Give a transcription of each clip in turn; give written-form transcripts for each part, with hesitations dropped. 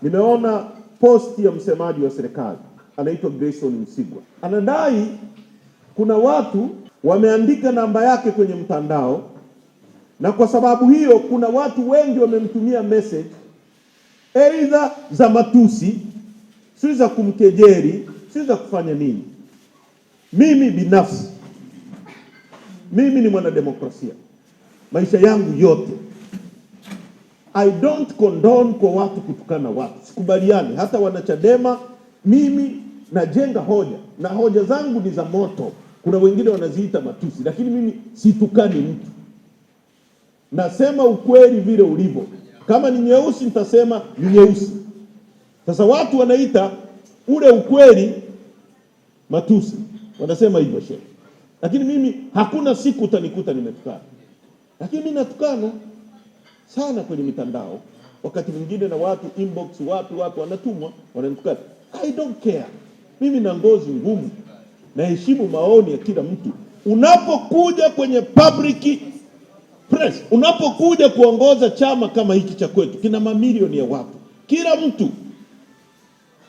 Nimeona posti ya msemaji wa serikali anaitwa Grayson Msigwa, anadai kuna watu wameandika namba yake kwenye mtandao, na kwa sababu hiyo kuna watu wengi wamemtumia message aidha za matusi, si za kumkejeli, si za kufanya nini. Mimi binafsi, mimi ni mwanademokrasia maisha yangu yote, I don't condone kwa watu kutukana watu, sikubaliani. Hata wanachadema, mimi najenga hoja na hoja zangu ni za moto. Kuna wengine wanaziita matusi, lakini mimi situkani mtu, nasema ukweli vile ulivyo. Kama ni nyeusi nitasema ni nyeusi. Sasa watu wanaita ule ukweli matusi, wanasema hivyo shehe, lakini mimi hakuna siku utanikuta nimetukana. Lakini mimi natukana sana kwenye mitandao, wakati mwingine na watu inbox, watu wanatumwa wananitukana. I don't care. Mimi na ngozi ngumu, naheshimu maoni ya kila mtu. Unapokuja kwenye public press, unapokuja kuongoza chama kama hiki cha kwetu, kina mamilioni ya watu, kila mtu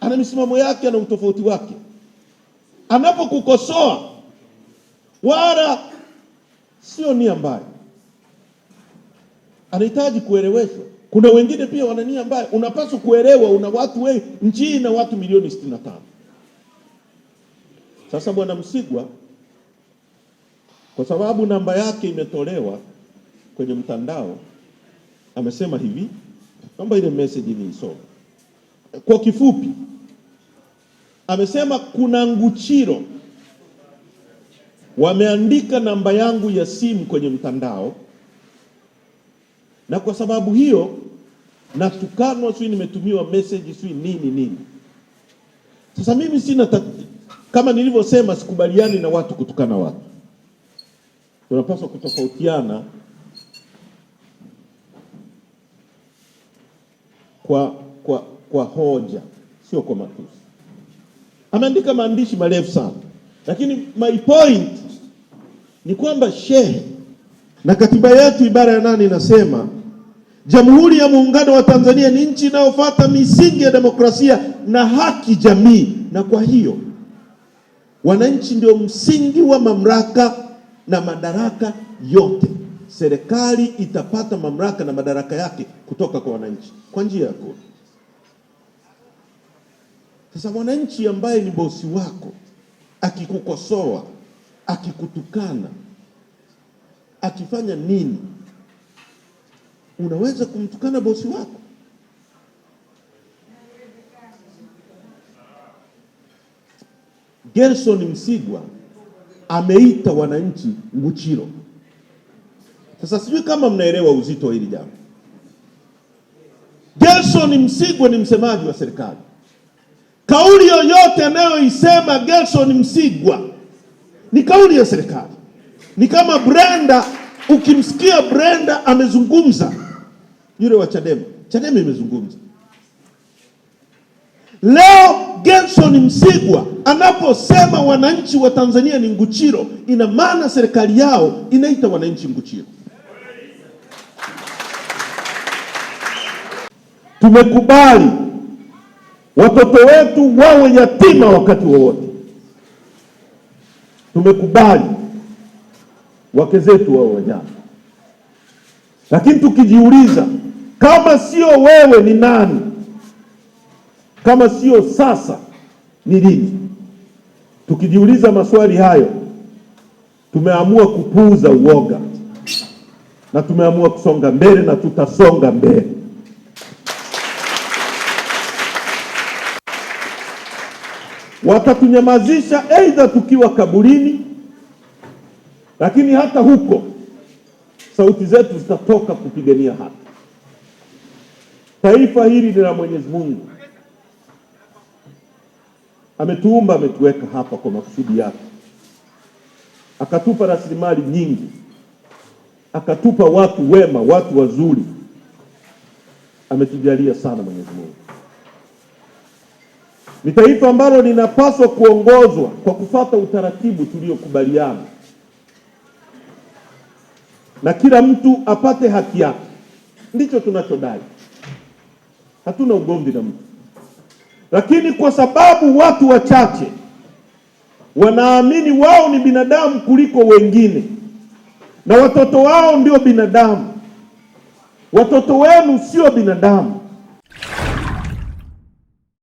ana misimamo yake na utofauti wake. Anapokukosoa wala sio nia mbaya, anahitaji kueleweshwa. Kuna wengine pia wana nia mbaya, unapaswa kuelewa. Una watu wengi nchi na watu milioni 65. Sasa bwana Msigwa, kwa sababu namba yake imetolewa kwenye mtandao, amesema hivi, naomba ile message ni isome kwa kifupi. Amesema kuna Nguchiro wameandika namba yangu ya simu kwenye mtandao, na kwa sababu hiyo natukanwa, sio nimetumiwa message, sio nini. Sasa mimi sina kama nilivyosema, sikubaliani na watu kutukana watu. Tunapaswa kutofautiana kwa hoja, sio kwa matusi. Ameandika maandishi marefu sana, lakini my point ni kwamba shehe, na katiba yetu ibara ya 8 inasema Jamhuri ya Muungano wa Tanzania ni nchi inayofuata misingi ya demokrasia na haki jamii, na kwa hiyo wananchi ndio msingi wa mamlaka na madaraka yote. Serikali itapata mamlaka na madaraka yake kutoka kwa wananchi kwa njia ya kura. Sasa mwananchi ambaye ni bosi wako akikukosoa, akikutukana, akifanya nini, unaweza kumtukana bosi wako? Grayson Msigwa ameita wananchi Nguchiro. Sasa sijui kama mnaelewa uzito wa hili jambo. Grayson Msigwa ni msemaji wa serikali. Kauli yoyote anayoisema Grayson Msigwa ni kauli ya serikali. Ni kama Brenda, ukimsikia Brenda amezungumza, yule wa Chadema imezungumza. Leo Grayson Msigwa anaposema wananchi wa Tanzania ni Nguchiro, ina maana serikali yao inaita wananchi Nguchiro. Tumekubali watoto wetu wawe yatima wakati wowote. Tumekubali wake zetu wawe wajane. Lakini tukijiuliza, kama sio wewe ni nani? Kama sio sasa ni lini? Tukijiuliza maswali hayo, tumeamua kupuuza uoga na tumeamua kusonga mbele, na tutasonga mbele. Watatunyamazisha aidha tukiwa kaburini, lakini hata huko sauti zetu zitatoka kupigania haki. Taifa hili ni la Mwenyezi Mungu. Ametuumba, ametuweka hapa kwa makusudi yake. Akatupa rasilimali nyingi, akatupa watu wema, watu wazuri. Ametujalia sana Mwenyezi Mungu. Ni taifa ambalo linapaswa kuongozwa kwa kufuata utaratibu tuliokubaliana, na kila mtu apate haki yake. Ndicho tunachodai. hatuna ugomvi na mtu, lakini kwa sababu watu wachache wanaamini wao ni binadamu kuliko wengine na watoto wao ndio binadamu, watoto wenu sio binadamu.